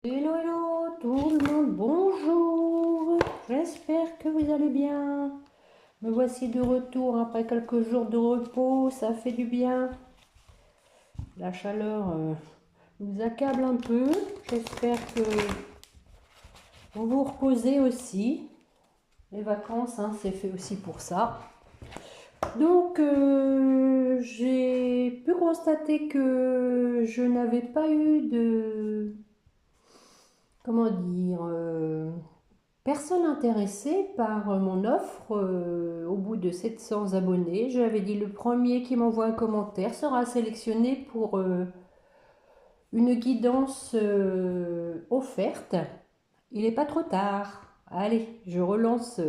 Hello, hello, tout le monde, bonjour. J'espère que vous allez bien. Me voici de retour après quelques jours de repos, ça fait du bien. La chaleur nous accable un peu. J'espère que vous vous reposez aussi. Les vacances, hein, c'est fait aussi pour ça. Donc, j'ai pu constater que je n'avais pas eu de, comment dire, personne intéressée par mon offre au bout de 700 abonnés. Je l'avais dit, le premier qui m'envoie un commentaire sera sélectionné pour une guidance offerte. Il n'est pas trop tard. Allez, je relance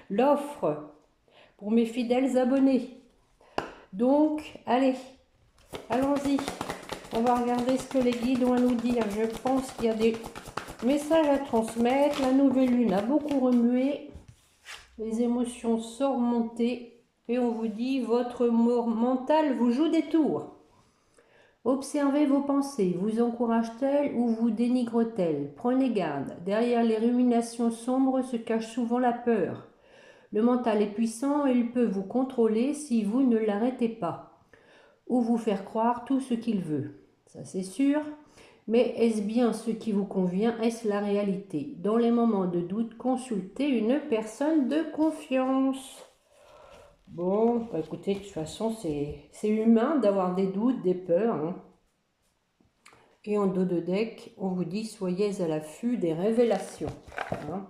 l'offre pour mes fidèles abonnés. Donc, allez, allons-y. On va regarder ce que les guides ont à nous dire. Je pense qu'il y a des messages à transmettre. La nouvelle lune a beaucoup remué. Les émotions sont remontées. Et on vous dit, votre mental vous joue des tours. Observez vos pensées. Vous encourage-t-elle ou vous dénigre-t-elle? Prenez garde. Derrière les ruminations sombres se cache souvent la peur. Le mental est puissant et il peut vous contrôler si vous ne l'arrêtez pas, ou vous faire croire tout ce qu'il veut. Ça c'est sûr. Mais est-ce bien ce qui vous convient? Est-ce la réalité? Dans les moments de doute, consultez une personne de confiance. Bon, bah écoutez, de toute façon, c'est humain d'avoir des doutes, des peurs, hein. Et en dos de deck, on vous dit, soyez à l'affût des révélations, hein.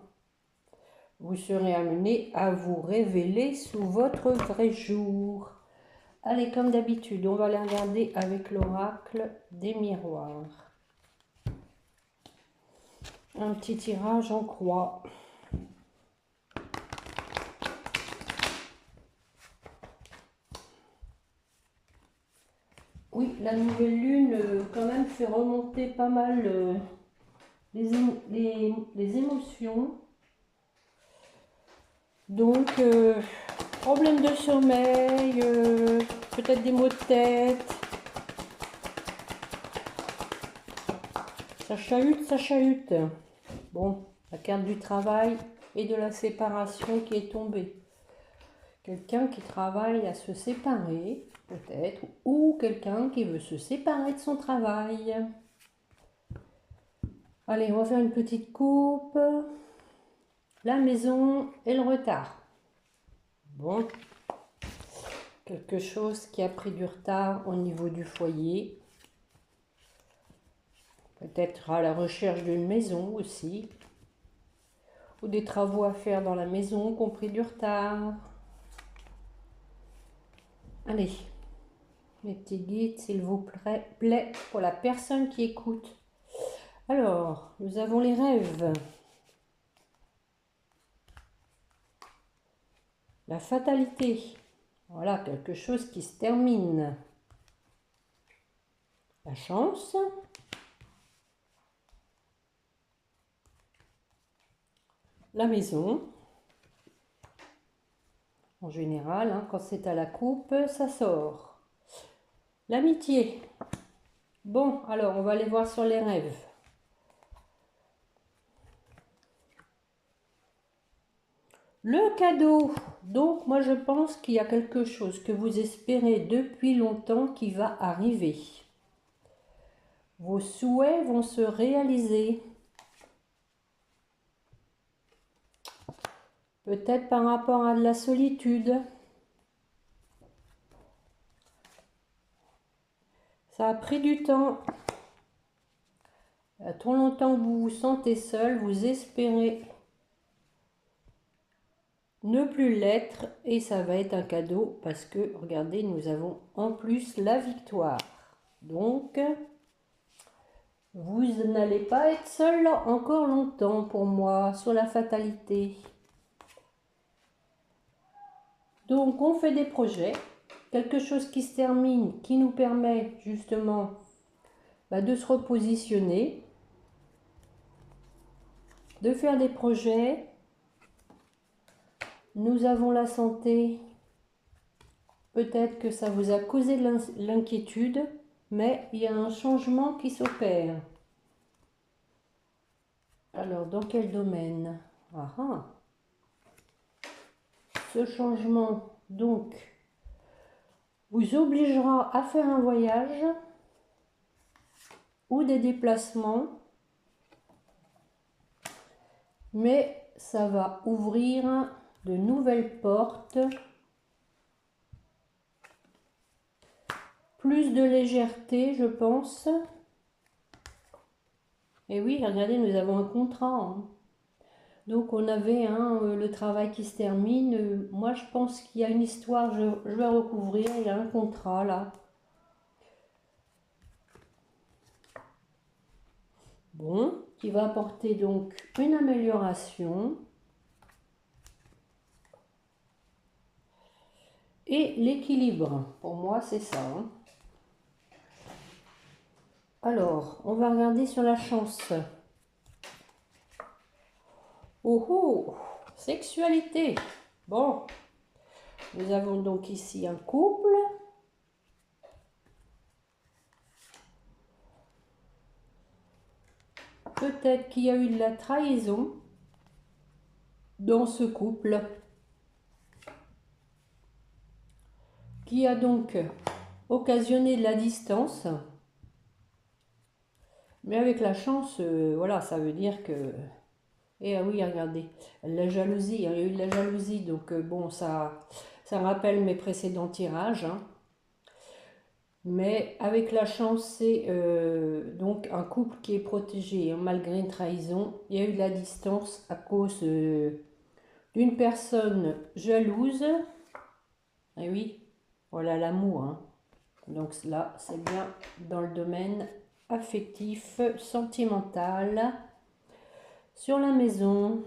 Vous serez amené à vous révéler sous votre vrai jour. Allez, comme d'habitude, on va aller regarder avec l'oracle des miroirs. Un petit tirage en croix. Oui, la nouvelle lune quand même fait remonter pas mal les émotions. Donc, problème de sommeil, peut-être des maux de tête. Ça chahute, ça chahute. Bon, la carte du travail et de la séparation qui est tombée. Quelqu'un qui travaille à se séparer, peut-être, ou quelqu'un qui veut se séparer de son travail. Allez, on va faire une petite coupe. La maison et le retard. Bon, quelque chose qui a pris du retard au niveau du foyer. Peut-être à la recherche d'une maison aussi. Ou des travaux à faire dans la maison qui ont pris du retard. Allez, mes petits guides, s'il vous plaît, pour la personne qui écoute. Alors, nous avons les rêves. La fatalité. Voilà, quelque chose qui se termine. La chance. La maison. En général, hein, quand c'est à la coupe, ça sort. L'amitié. Bon, alors, on va aller voir sur les rêves. Le cadeau. Donc, moi, je pense qu'il y a quelque chose que vous espérez depuis longtemps qui va arriver. Vos souhaits vont se réaliser. Peut-être par rapport à de la solitude. Ça a pris du temps. Il y a trop longtemps que vous vous sentez seul, vous espérez ne plus l'être et ça va être un cadeau parce que, regardez, nous avons en plus la victoire. Donc, vous n'allez pas être seul encore longtemps pour moi sur la fatalité. Donc, on fait des projets, quelque chose qui se termine, qui nous permet justement de se repositionner, de faire des projets. Nous avons la santé. Peut-être que ça vous a causé de l'inquiétude, mais il y a un changement qui s'opère. Alors, dans quel domaine? Ah ah. Ce changement, donc, vous obligera à faire un voyage ou des déplacements, mais ça va ouvrir de nouvelles portes, plus de légèreté, je pense. Et oui, regardez, nous avons un contrat, hein. Donc on avait le travail qui se termine. Moi je pense qu'il y a une histoire, je vais recouvrir, il y a un contrat là. Bon, qui va apporter donc une amélioration. Et l'équilibre, pour moi c'est ça, hein. Alors, on va regarder sur la chance. Oh oh, sexualité. Bon, nous avons donc ici un couple. Peut-être qu'il y a eu de la trahison dans ce couple, qui a donc occasionné de la distance. Mais avec la chance, voilà, ça veut dire que... Et oui, regardez, la jalousie, hein, il y a eu de la jalousie, donc bon, ça rappelle mes précédents tirages, hein. Mais avec la chance, c'est donc un couple qui est protégé, hein, malgré une trahison. Il y a eu de la distance à cause d'une personne jalouse. Et oui, voilà l'amour, hein. Donc là, c'est bien dans le domaine affectif, sentimental. Sur la maison,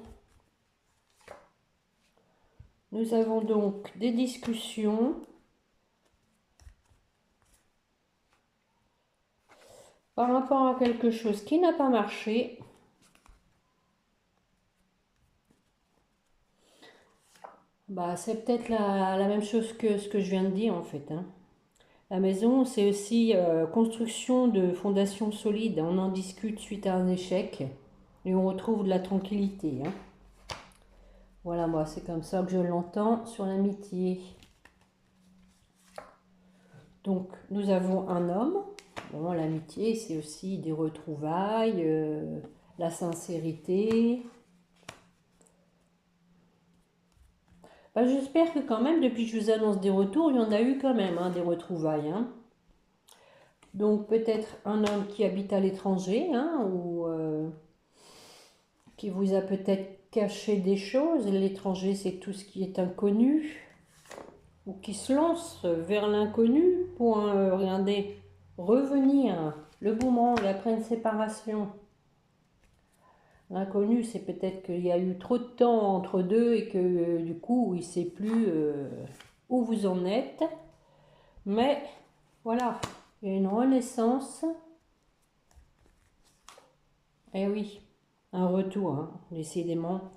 nous avons donc des discussions. Par rapport à quelque chose qui n'a pas marché. Bah, c'est peut-être la même chose que ce que je viens de dire en fait, hein. La maison, c'est aussi construction de fondations solides. On en discute suite à un échec et on retrouve de la tranquillité, hein. Voilà, moi, c'est comme ça que je l'entends sur l'amitié. Donc, nous avons un homme. Bon, l'amitié, c'est aussi des retrouvailles, la sincérité. Bah, j'espère que quand même, depuis que je vous annonce des retours, il y en a eu quand même, hein, des retrouvailles, hein. Donc peut-être un homme qui habite à l'étranger, hein, ou qui vous a peut-être caché des choses. L'étranger, c'est tout ce qui est inconnu, ou qui se lance vers l'inconnu pour, regardez, revenir, le boomerang après une séparation. L'inconnu, c'est peut-être qu'il y a eu trop de temps entre deux et que du coup, il ne sait plus où vous en êtes. Mais voilà, il y a une renaissance. Eh oui, un retour, hein, décidément.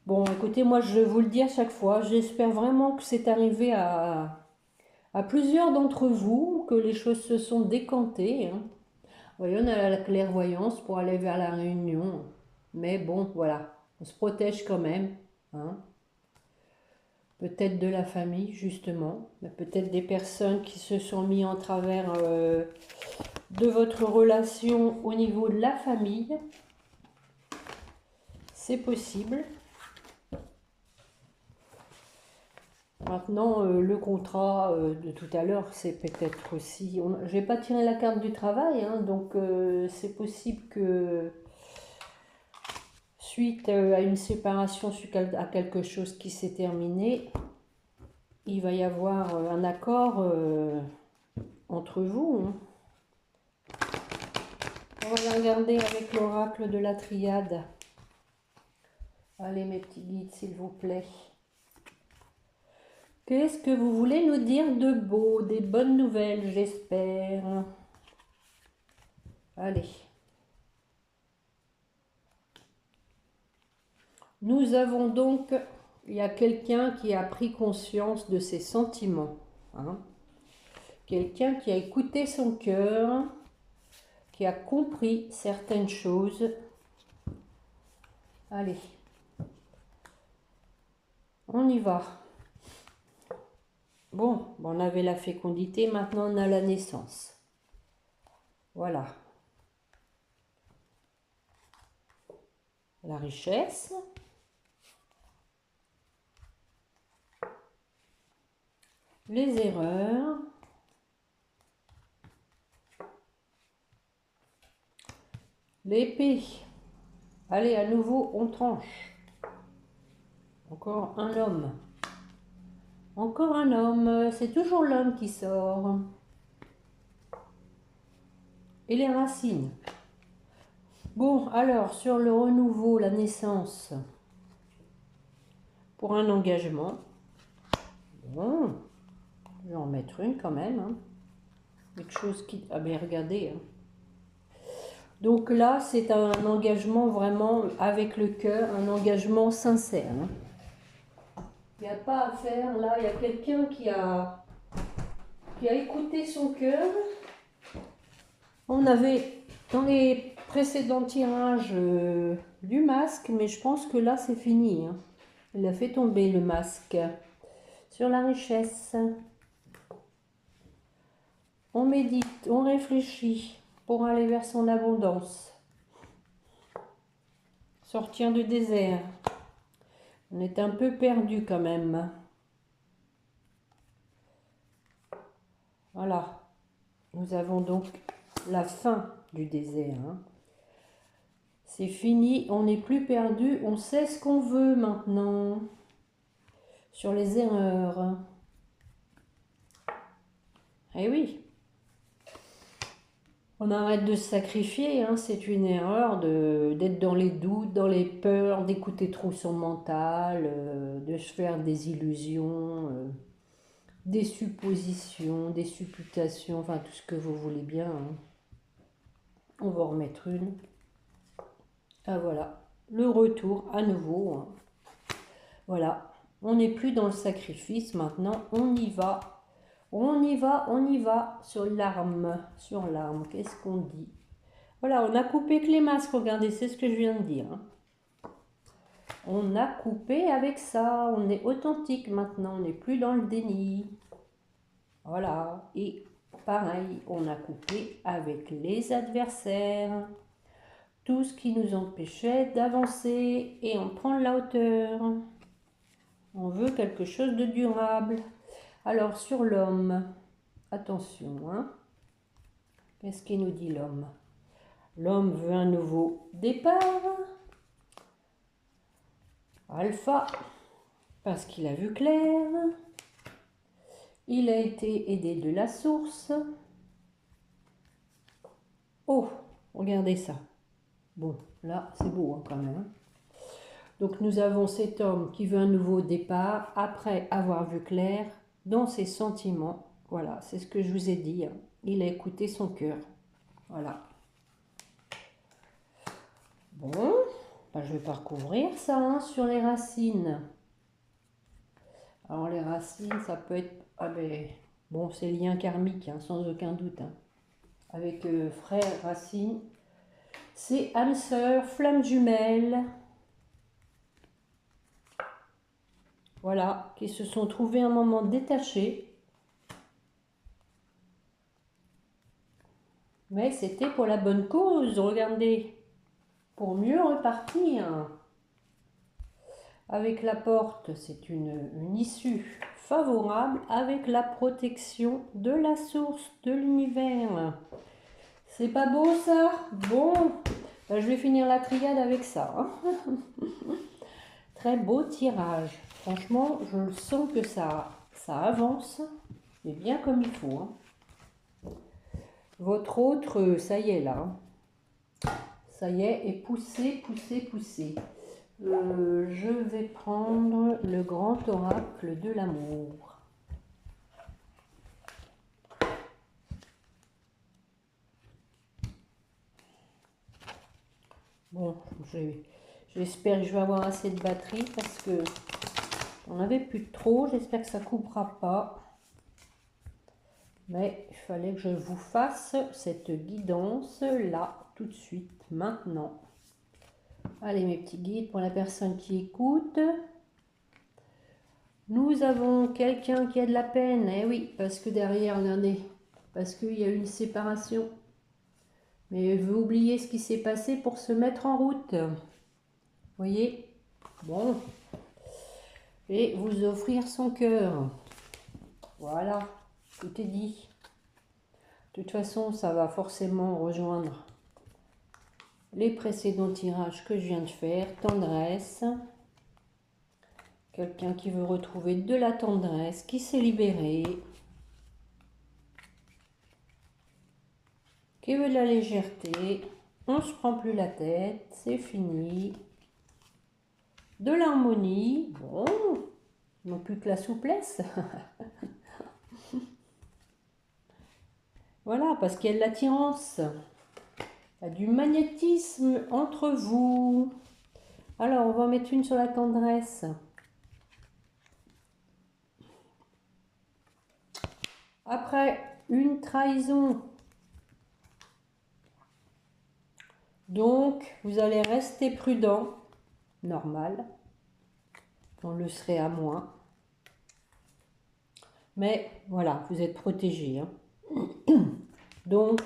Bon, écoutez, moi je vous le dis à chaque fois, j'espère vraiment que c'est arrivé à plusieurs d'entre vous, que les choses se sont décantées, hein. Vous voyez, on a la clairvoyance pour aller vers la réunion. Mais bon, voilà, on se protège quand même, hein. Peut-être de la famille, justement. Peut-être des personnes qui se sont mis en travers de votre relation au niveau de la famille. C'est possible. Maintenant, le contrat de tout à l'heure, c'est peut-être aussi... Je n'ai pas tiré la carte du travail, hein, donc c'est possible que suite à une séparation, suite à quelque chose qui s'est terminé, il va y avoir un accord entre vous, hein. On va regarder avec l'oracle de la triade. Allez mes petits guides, s'il vous plaît. Qu'est-ce que vous voulez nous dire de beau? Des bonnes nouvelles, j'espère. Allez. Nous avons donc, il y a quelqu'un qui a pris conscience de ses sentiments, hein. Quelqu'un qui a écouté son cœur, qui a compris certaines choses. Allez, on y va. Bon, on avait la fécondité, maintenant on a la naissance. Voilà. La richesse. Les erreurs. L'épée. Allez, à nouveau, on tranche. Encore un homme. Encore un homme. C'est toujours l'homme qui sort. Et les racines. Bon, alors, sur le renouveau, la naissance, pour un engagement. Bon, je vais en mettre une quand même. Hein. Quelque chose qui... Ah ben regardez. Hein. Donc là, c'est un engagement vraiment avec le cœur, un engagement sincère. Hein. Il n'y a pas à faire, là, il y a quelqu'un qui a écouté son cœur. On avait, dans les précédents tirages, du masque, mais je pense que là, c'est fini. Hein. Il a fait tomber le masque sur la richesse. On médite, on réfléchit pour aller vers son abondance. Sortir du désert. On est un peu perdu quand même. Voilà. Nous avons donc la fin du désert. Hein. C'est fini, on n'est plus perdu, on sait ce qu'on veut maintenant. Sur les erreurs. Eh oui. On arrête de se sacrifier, hein. C'est une erreur d'être dans les doutes, dans les peurs, d'écouter trop son mental, de se faire des illusions, des suppositions, des supputations, enfin tout ce que vous voulez bien. Hein. On va en remettre une. Ah voilà, le retour à nouveau. Hein. Voilà, on n'est plus dans le sacrifice maintenant, on y va. On y va, on y va sur l'arme, qu'est-ce qu'on dit? Voilà, on a coupé que les masques, regardez, c'est ce que je viens de dire. Hein. On a coupé avec ça, on est authentique maintenant, on n'est plus dans le déni. Voilà, et pareil, on a coupé avec les adversaires. Tout ce qui nous empêchait d'avancer et on prend de la hauteur. On veut quelque chose de durable. Alors sur l'homme, attention, hein. Qu'est-ce qu'il nous dit l'homme? L'homme veut un nouveau départ. Alpha, parce qu'il a vu clair. Il a été aidé de la source. Oh, regardez ça. Bon, là, c'est beau hein, quand même. Donc nous avons cet homme qui veut un nouveau départ après avoir vu clair dans ses sentiments. Voilà, c'est ce que je vous ai dit. Hein. Il a écouté son cœur. Voilà. Bon, ben, je vais pas recouvrir ça hein, sur les racines. Alors les racines, ça peut être... Ah ben, bon, c'est lien karmique, hein, sans aucun doute. Hein. Avec frère, racine. C'est âme sœur, flamme jumelle. Voilà, qui se sont trouvés un moment détachés. Mais c'était pour la bonne cause, regardez. Pour mieux repartir. Avec la porte, c'est une issue favorable avec la protection de la source de l'univers. C'est pas beau ça? Bon, ben, je vais finir la triade avec ça. Hein. Très beau tirage. Franchement, je sens que ça avance, mais bien comme il faut. Hein. Votre autre, ça y est là. Ça y est poussé, poussé, poussé. Je vais prendre le grand oracle de l'amour. Bon, j'espère que je vais avoir assez de batterie parce que on avait plus de trop. J'espère que ça coupera pas. Mais il fallait que je vous fasse cette guidance là, tout de suite, maintenant. Allez, mes petits guides, pour la personne qui écoute. Nous avons quelqu'un qui a de la peine. Eh oui, parce que derrière, regardez, parce qu'il y a eu une séparation. Mais elle veut oublier ce qui s'est passé pour se mettre en route. Vous voyez? Bon. Et vous offrir son cœur. Voilà, tout est dit. De toute façon, ça va forcément rejoindre les précédents tirages que je viens de faire. Tendresse. Quelqu'un qui veut retrouver de la tendresse, qui s'est libéré. Qui veut de la légèreté. On ne se prend plus la tête, c'est fini. De l'harmonie. Bon, non plus que la souplesse. Voilà, parce qu'il y a de l'attirance. Il y a du magnétisme entre vous. Alors, on va en mettre une sur la tendresse. Après, une trahison. Donc, vous allez rester prudent. Normal. On le serait à moins. Mais, voilà, vous êtes protégé. Hein. Donc,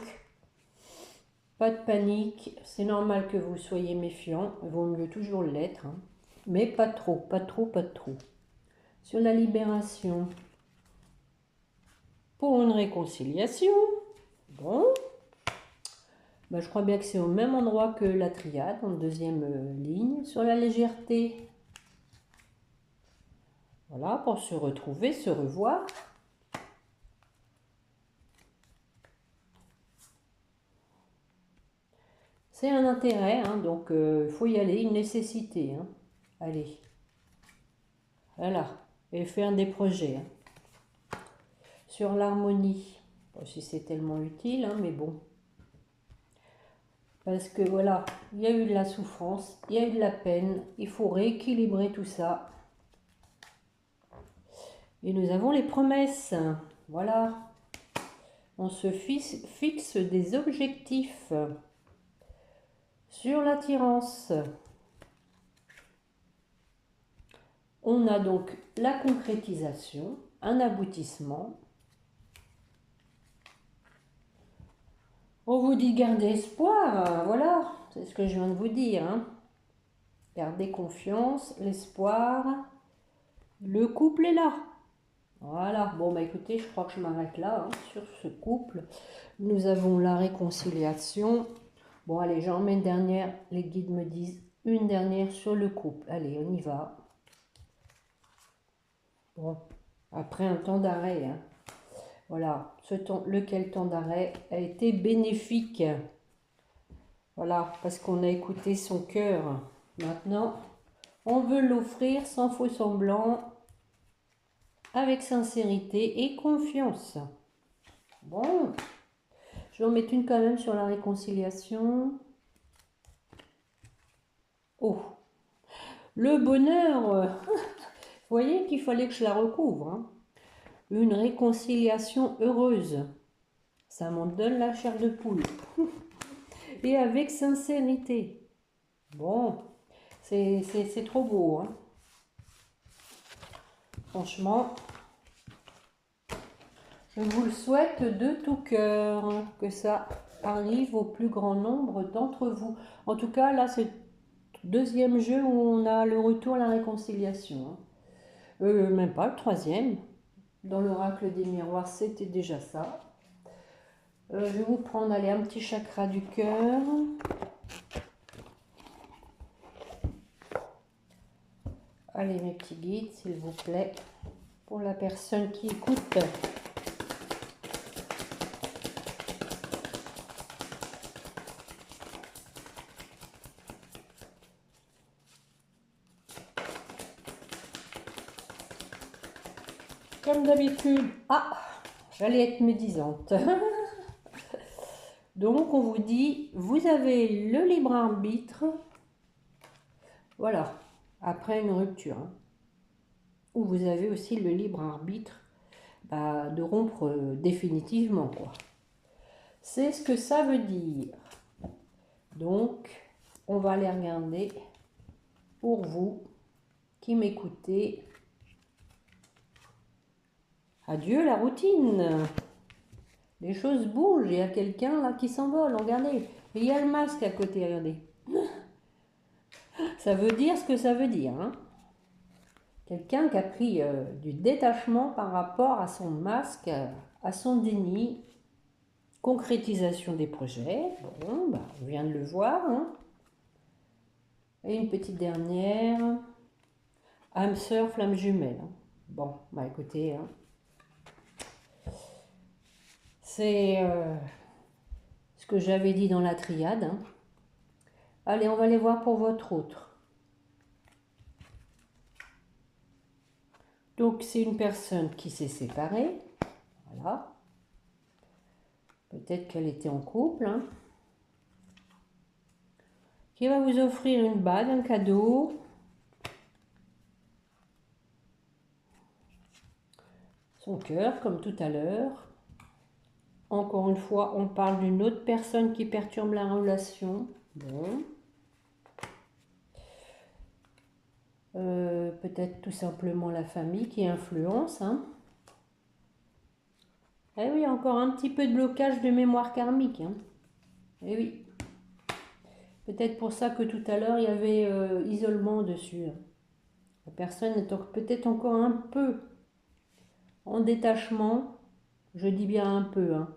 pas de panique, c'est normal que vous soyez méfiant, il vaut mieux toujours l'être, hein. Mais pas trop, pas trop, pas trop. Sur la libération, pour une réconciliation, bon, ben, je crois bien que c'est au même endroit que la triade, en deuxième ligne. Sur la légèreté, voilà, pour se retrouver, se revoir. C'est un intérêt, hein, donc il faut y aller, une nécessité. Hein. Allez, voilà, et faire des projets. Hein. Sur l'harmonie, bon, si c'est tellement utile, hein, mais bon. Parce que voilà, il y a eu de la souffrance, il y a eu de la peine, il faut rééquilibrer tout ça. Et nous avons les promesses, voilà. On se fixe des objectifs. Sur l'attirance, on a donc la concrétisation, un aboutissement. On vous dit gardez espoir, voilà, c'est ce que je viens de vous dire. Hein. Gardez confiance, l'espoir, le couple est là. Voilà, bon bah écoutez, je crois que je m'arrête là hein, sur ce couple. Nous avons la réconciliation. Bon allez, j'en mets une dernière, les guides me disent une dernière sur le couple. Allez, on y va. Bon, après un temps d'arrêt, hein. Voilà, lequel temps d'arrêt a été bénéfique. Voilà, parce qu'on a écouté son cœur. Maintenant, on veut l'offrir sans faux semblant, avec sincérité et confiance. Bon, je vais en mettre une quand même sur la réconciliation. Oh, le bonheur, vous voyez qu'il fallait que je la recouvre. Hein. Une réconciliation heureuse, ça m'en donne la chair de poule. Et avec sincérité. Bon, c'est trop beau. Hein. Franchement, je vous le souhaite de tout cœur, que ça arrive au plus grand nombre d'entre vous. En tout cas, là, c'est le deuxième jeu où on a le retour à la réconciliation. Hein. Même pas le troisième. Dans l'oracle des miroirs, c'était déjà ça. Je vais vous prendre, allez, un petit chakra du cœur. Allez, mes petits guides, s'il vous plaît, pour la personne qui écoute. Comme d'habitude, j'allais être médisante. Donc, on vous dit, vous avez le libre arbitre. Voilà, après une rupture. Hein, où vous avez aussi le libre arbitre de rompre définitivement, quoi. C'est ce que ça veut dire. Donc, on va aller regarder pour vous qui m'écoutez. Adieu la routine. Les choses bougent, il y a quelqu'un là qui s'envole, regardez. Et il y a le masque à côté, regardez. Ça veut dire ce que ça veut dire. Hein. Quelqu'un qui a pris du détachement par rapport à son masque, à son déni. Concrétisation des projets. Bon, bah, on vient de le voir. Hein. Et une petite dernière. Âme sœur, flamme jumelle. Hein. Bon, bah écoutez, hein. C'est ce que j'avais dit dans la triade. Hein. Allez, on va aller voir pour votre autre. Donc, c'est une personne qui s'est séparée. Voilà. Peut-être qu'elle était en couple. Hein. Qui va vous offrir une bague, un cadeau. Son cœur, comme tout à l'heure. Encore une fois, on parle d'une autre personne qui perturbe la relation. Bon. Peut-être tout simplement la famille qui influence. Hein. Eh oui, encore un petit peu de blocage de mémoire karmique. Hein. Eh oui. Peut-être pour ça que tout à l'heure, il y avait isolement dessus. Hein. La personne est peut-être encore un peu en détachement. Je dis bien un peu. Hein,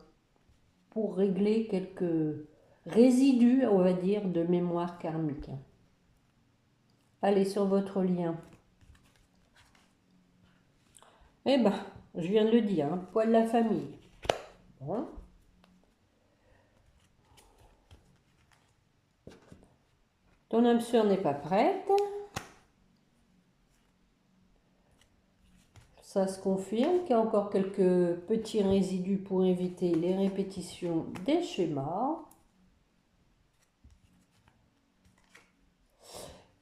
pour régler quelques résidus, on va dire, de mémoire karmique. Allez sur votre lien. Eh ben, je viens de le dire, hein, poids de la famille. Bon. Ton âme sœur n'est pas prête. Ça se confirme qu'il y a encore quelques petits résidus pour éviter les répétitions des schémas.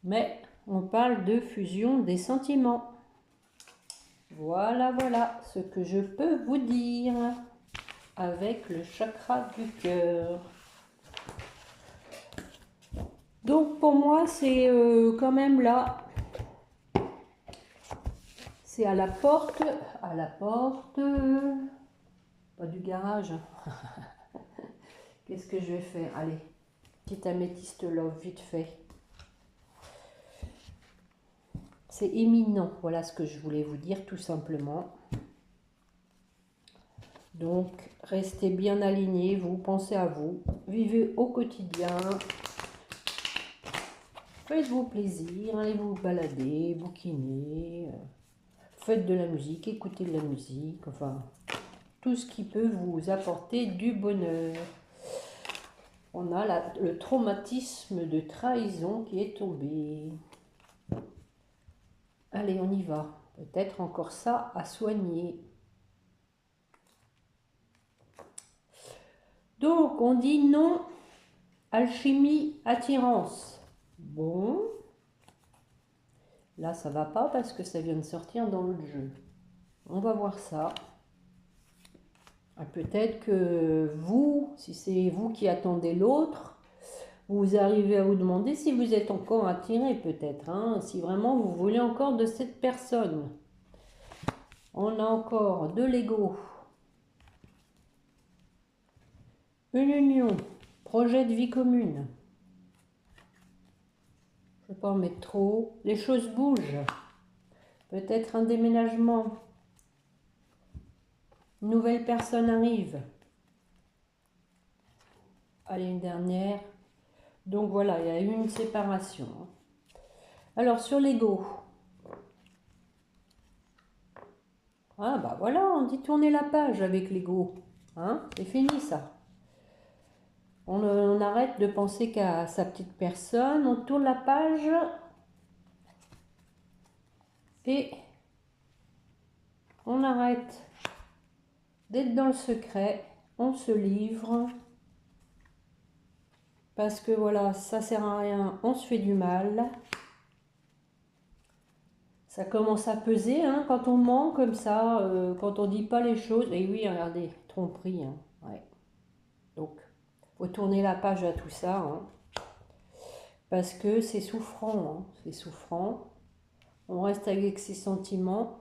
Mais on parle de fusion des sentiments. Voilà, voilà ce que je peux vous dire avec le chakra du cœur. Donc pour moi, c'est quand même là. C'est à la porte, pas du garage. Qu'est-ce que je vais faire? Allez, petite améthyste love, vite fait. C'est éminent, voilà ce que je voulais vous dire tout simplement. Donc, restez bien alignés, vous pensez à vous, vivez au quotidien, faites-vous plaisir, allez vous balader, bouquiner, faites de la musique, écoutez de la musique, enfin, tout ce qui peut vous apporter du bonheur. On a le traumatisme de trahison qui est tombé. Allez, on y va. Peut-être encore ça à soigner. Donc, on dit non, alchimie, attirance. Bon. Là, ça va pas parce que ça vient de sortir dans le jeu. On va voir ça. Peut-être que vous, si c'est vous qui attendez l'autre, vous arrivez à vous demander si vous êtes encore attiré peut-être, hein, si vraiment vous voulez encore de cette personne. On a encore de l'ego, une union, projet de vie commune. Je ne vais pas en mettre trop. Les choses bougent. Peut-être un déménagement. Une nouvelle personne arrive. Allez, une dernière. Donc voilà, il y a eu une séparation. Alors sur l'ego. Ah bah voilà, on dit tourner la page avec l'ego. Hein, c'est fini ça. On arrête de penser qu'à sa petite personne, on tourne la page et on arrête d'être dans le secret, on se livre parce que voilà, ça sert à rien, on se fait du mal. Ça commence à peser hein, quand on ment comme ça, quand on dit pas les choses. Et oui, regardez, tromperie. Hein, ouais. Donc, faut tourner la page à tout ça. Hein. parce que c'est souffrant, hein, c'est souffrant. On reste avec ses sentiments,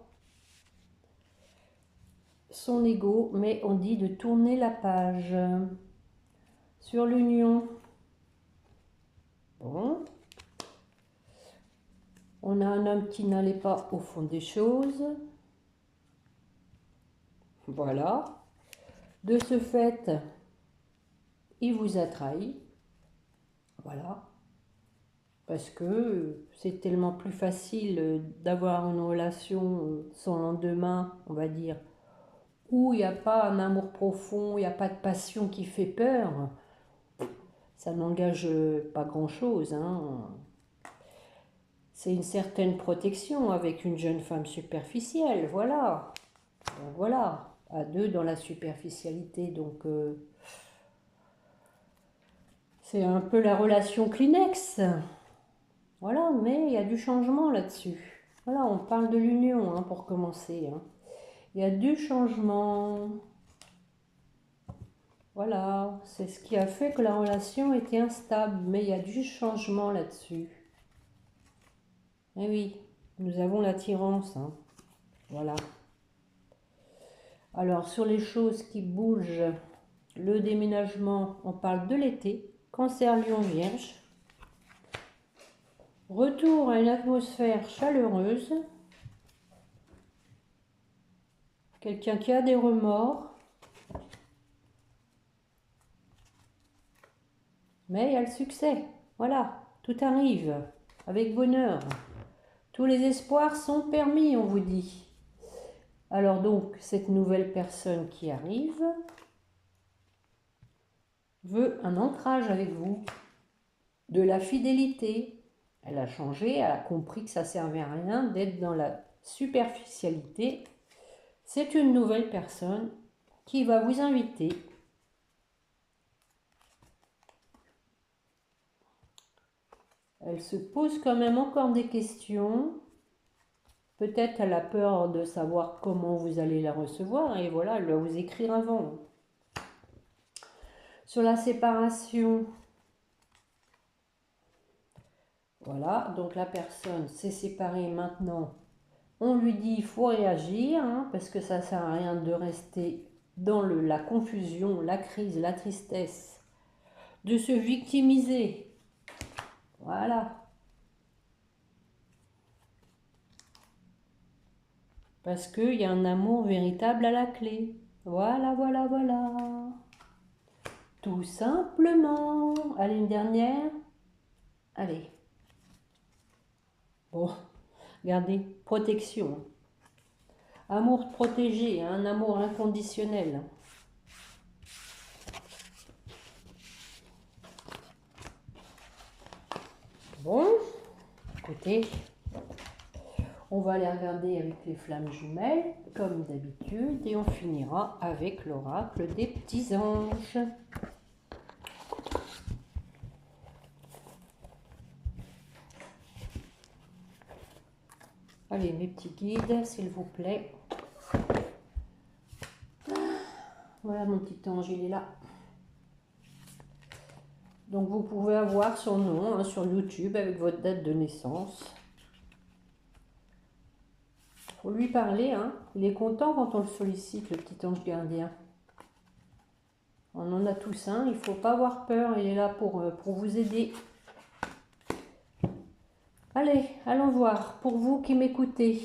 son ego, mais on dit de tourner la page. Sur l'union, bon, on a un homme qui n'allait pas au fond des choses. Voilà. De ce fait, il vous a trahi. Voilà. Parce que c'est tellement plus facile d'avoir une relation sans lendemain, on va dire, où il n'y a pas un amour profond, il n'y a pas de passion qui fait peur. Ça n'engage pas grand-chose, hein. C'est une certaine protection avec une jeune femme superficielle, voilà. Donc voilà, à deux dans la superficialité, donc c'est un peu la relation Kleenex. Voilà, mais il y a du changement là-dessus. Voilà, on parle de l'union hein, pour commencer. Hein. Il y a du changement. Voilà, c'est ce qui a fait que la relation était instable, mais il y a du changement là-dessus. Eh oui, nous avons l'attirance. Hein. Voilà. Alors, sur les choses qui bougent, le déménagement, on parle de l'été. Cancer, Lion, Vierge. Retour à une atmosphère chaleureuse. Quelqu'un qui a des remords. Mais il y a le succès. Voilà, tout arrive avec bonheur. Tous les espoirs sont permis, on vous dit. Alors donc, cette nouvelle personne qui arrive veut un ancrage avec vous, de la fidélité. Elle a changé, elle a compris que ça ne servait à rien d'être dans la superficialité. C'est une nouvelle personne qui va vous inviter Elle se pose quand même encore des questions. Peut-être elle a peur de savoir comment vous allez la recevoir et voilà, elle va vous écrire avant. Sur la séparation, voilà, donc la personne s'est séparée maintenant. On lui dit il faut réagir hein, parce que ça ne sert à rien de rester dans la confusion, la crise, la tristesse, de se victimiser. Voilà. Parce qu'il y a un amour véritable à la clé. Voilà, voilà, voilà. Tout simplement. Allez, une dernière. Allez. Bon, regardez, protection. Amour protégé, un amour inconditionnel. Bon, écoutez, on va aller regarder avec les flammes jumelles, comme d'habitude, et on finira avec l'oracle des petits anges. Allez, mes petits guides, s'il vous plaît. Voilà, mon petit ange, il est là. Donc, vous pouvez avoir son nom hein, sur YouTube avec votre date de naissance. Faut lui parler, hein. Il est content quand on le sollicite, le petit ange gardien. On en a tous un, il ne faut pas avoir peur, il est là pour vous aider. Allez, allons voir, pour vous qui m'écoutez,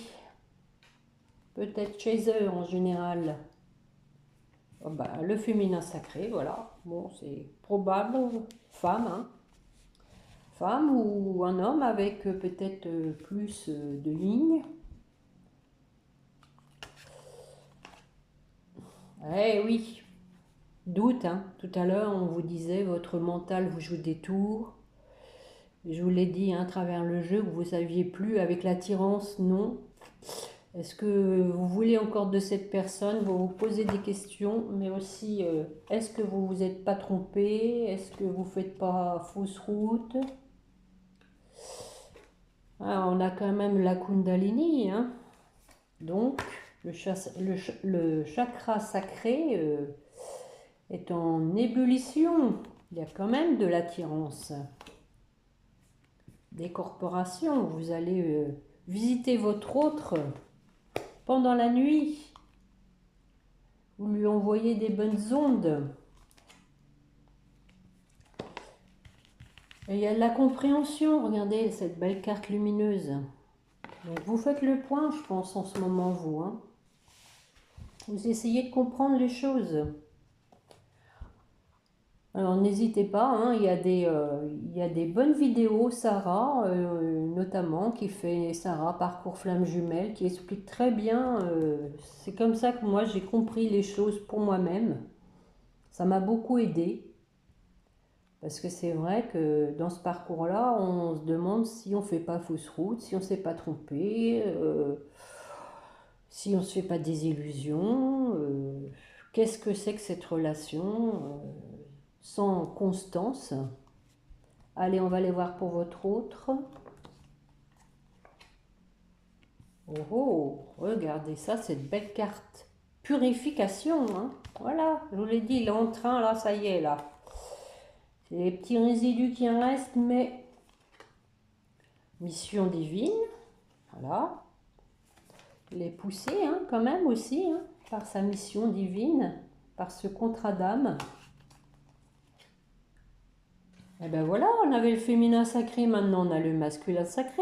peut-être chez eux en général, oh bah, le féminin sacré, voilà, bon c'est probable, femme, hein. Femme ou un homme avec peut-être plus de lignes. Eh oui, doute, hein. Tout à l'heure on vous disait votre mental vous joue des tours. Je vous l'ai dit hein, à travers le jeu que vous ne saviez plus avec l'attirance, non. Est-ce que vous voulez encore de cette personne? Vous vous posez des questions, mais aussi est-ce que vous vous êtes pas trompé? Est-ce que vous ne faites pas fausse route? Ah, on a quand même la Kundalini, hein. Donc le chakra sacré est en ébullition. Il y a quand même de l'attirance. des corporations. Vous allez visiter votre autre pendant la nuit. Vous lui envoyez des bonnes ondes. Et il y a de la compréhension. Regardez cette belle carte lumineuse. Donc vous faites le point, je pense, en ce moment, vous. Hein. Vous essayez de comprendre les choses. Alors n'hésitez pas, hein, il y a des bonnes vidéos, Sarah, notamment, qui fait Sarah Parcours Flamme Jumelle, qui explique très bien, c'est comme ça que moi j'ai compris les choses pour moi-même. Ça m'a beaucoup aidé, parce que c'est vrai que dans ce parcours-là, on se demande si on ne fait pas fausse route, si on ne s'est pas trompé, si on ne se fait pas des illusions, qu'est-ce que c'est que cette relation sans constance. Allez, on va aller voir pour votre autre. Oh, oh, regardez ça, cette belle carte. Purification, hein. Voilà, je vous l'ai dit, il est en train, là, ça y est, là. C'est les petits résidus qui en restent, mais mission divine, voilà. Il est poussé, hein, quand même aussi, hein, par sa mission divine, par ce contrat d'âme. Et ben voilà, on avait le féminin sacré, maintenant on a le masculin sacré.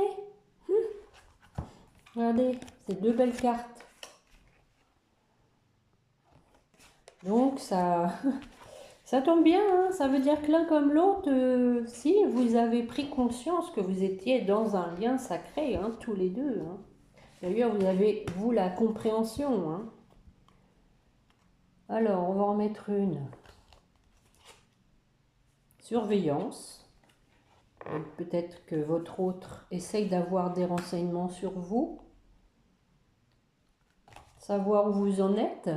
Regardez, ces deux belles cartes. Donc ça, ça tombe bien, hein, ça veut dire que l'un comme l'autre, si vous avez pris conscience que vous étiez dans un lien sacré, hein, tous les deux. Hein. D'ailleurs, vous avez, vous, la compréhension. Hein. Alors, on va en mettre une. Surveillance. Peut-être que votre autre essaye d'avoir des renseignements sur vous. Savoir où vous en êtes.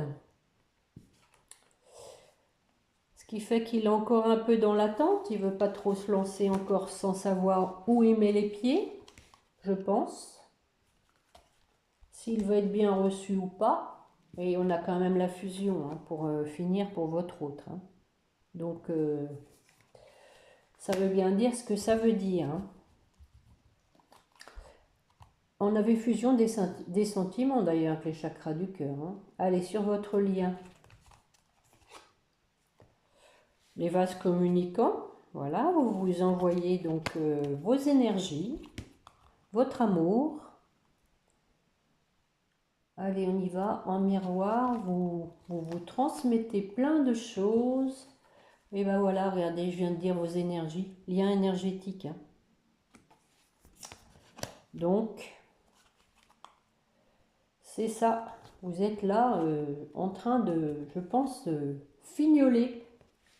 Ce qui fait qu'il est encore un peu dans l'attente. Il ne veut pas trop se lancer encore sans savoir où il met les pieds, je pense. S'il veut être bien reçu ou pas. Et on a quand même la fusion, hein, pour finir pour votre autre. Hein. Donc, ça veut bien dire ce que ça veut dire. Hein. On avait fusion des sentiments d'ailleurs avec les chakras du cœur. Hein. Allez, sur votre lien. Les vases communicants. Voilà, vous vous envoyez donc vos énergies, votre amour. Allez, on y va, en miroir, vous transmettez plein de choses. Et ben voilà, regardez, je viens de dire vos énergies, lien énergétique. Hein. Donc, c'est ça, vous êtes là en train de, je pense, fignoler.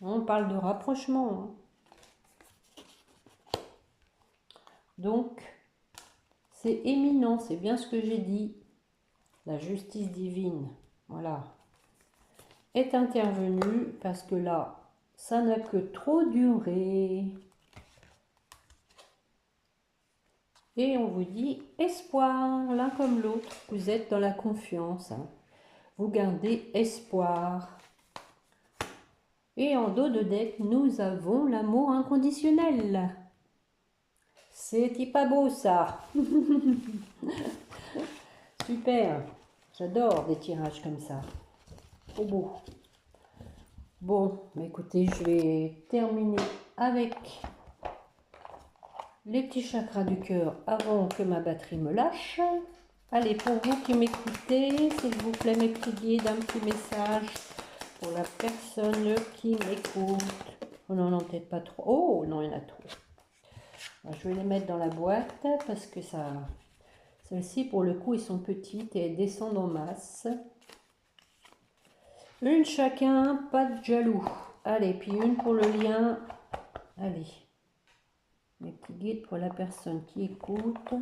On parle de rapprochement. Hein. Donc, c'est éminent, c'est bien ce que j'ai dit. La justice divine, voilà, est intervenue parce que là, ça n'a que trop duré. Et on vous dit espoir, l'un comme l'autre. Vous êtes dans la confiance. Hein. Vous gardez espoir. Et en dos de deck, nous avons l'amour inconditionnel. C'est pas beau ça. Super. J'adore des tirages comme ça. Trop beau. Bon, écoutez, je vais terminer avec les petits chakras du cœur avant que ma batterie me lâche. Allez, pour vous qui m'écoutez, s'il vous plaît, mes petits guides, un petit message pour la personne qui m'écoute. Oh non, non, peut-être pas trop. Oh non, il y en a trop. Alors, je vais les mettre dans la boîte parce que ça... Celles-ci, pour le coup, elles sont petites et elles descendent en masse. Une chacun, pas de jaloux. Allez, puis une pour le lien. Allez. Mes petits guides pour la personne qui écoute.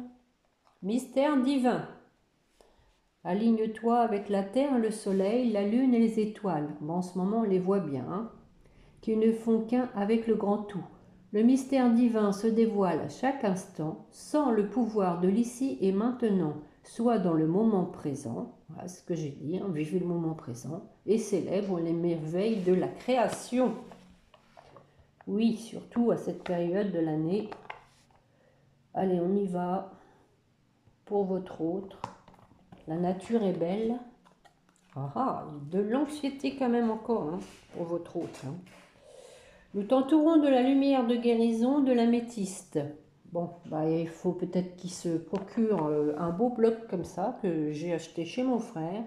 Mystère divin. Aligne-toi avec la terre, le soleil, la lune et les étoiles. Bon, en ce moment, on les voit bien. Hein, qui ne font qu'un avec le grand tout. Le mystère divin se dévoile à chaque instant, sans le pouvoir de l'ici et maintenant, soit dans le moment présent, voilà ce que j'ai dit, hein, vivez le moment présent, et célèbre les merveilles de la création. Oui, surtout à cette période de l'année, Allez, on y va pour votre autre. La nature est belle. Ah, ah, de l'anxiété quand même encore hein, pour votre autre. Hein. Nous t'entourons de la lumière de guérison de l'améthyste. Bon, bah, il faut peut-être qu'il se procure un beau bloc comme ça que j'ai acheté chez mon frère.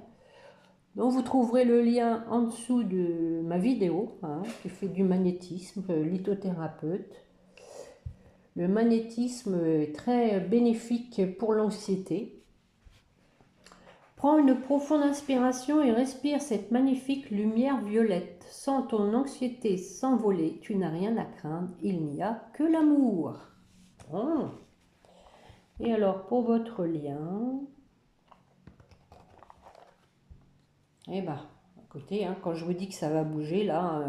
Donc vous trouverez le lien en dessous de ma vidéo hein, qui fait du magnétisme, lithothérapeute. Le magnétisme est très bénéfique pour l'anxiété. Prends une profonde inspiration et respire cette magnifique lumière violette. Sens ton anxiété s'envoler, tu n'as rien à craindre, il n'y a que l'amour. Oh. Et alors pour votre lien, eh bien, écoutez, hein, quand je vous dis que ça va bouger là,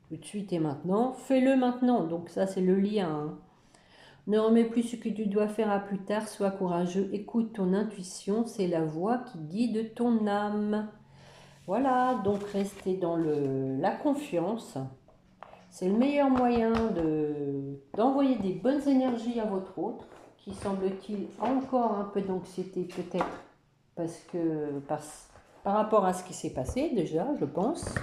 tout de suite et maintenant, fais-le maintenant. Donc ça c'est le lien. Hein. Ne remets plus ce que tu dois faire à plus tard, sois courageux, écoute ton intuition, c'est la voix qui guide ton âme. Voilà, donc restez dans la confiance. C'est le meilleur moyen d'envoyer des bonnes énergies à votre autre, qui semble-t-il a encore un peu d'anxiété peut-être, parce que par rapport à ce qui s'est passé déjà, je pense.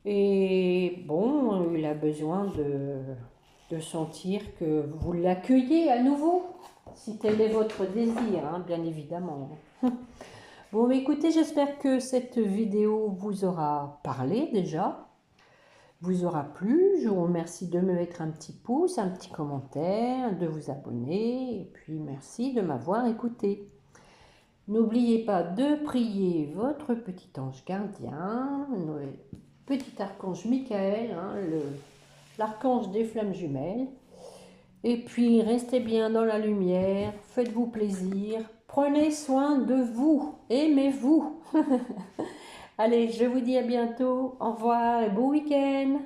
Et bon, il a besoin de sentir que vous l'accueillez à nouveau, si tel est votre désir, hein, bien évidemment. Bon, mais écoutez, j'espère que cette vidéo vous aura parlé déjà, vous aura plu. Je vous remercie de me mettre un petit pouce, un petit commentaire, de vous abonner, et puis merci de m'avoir écouté. N'oubliez pas de prier votre petit ange gardien, le petit archange Michael, hein, l'archange des flammes jumelles. Et puis, restez bien dans la lumière, faites-vous plaisir, prenez soin de vous, aimez-vous. Allez, je vous dis à bientôt, au revoir et bon week-end.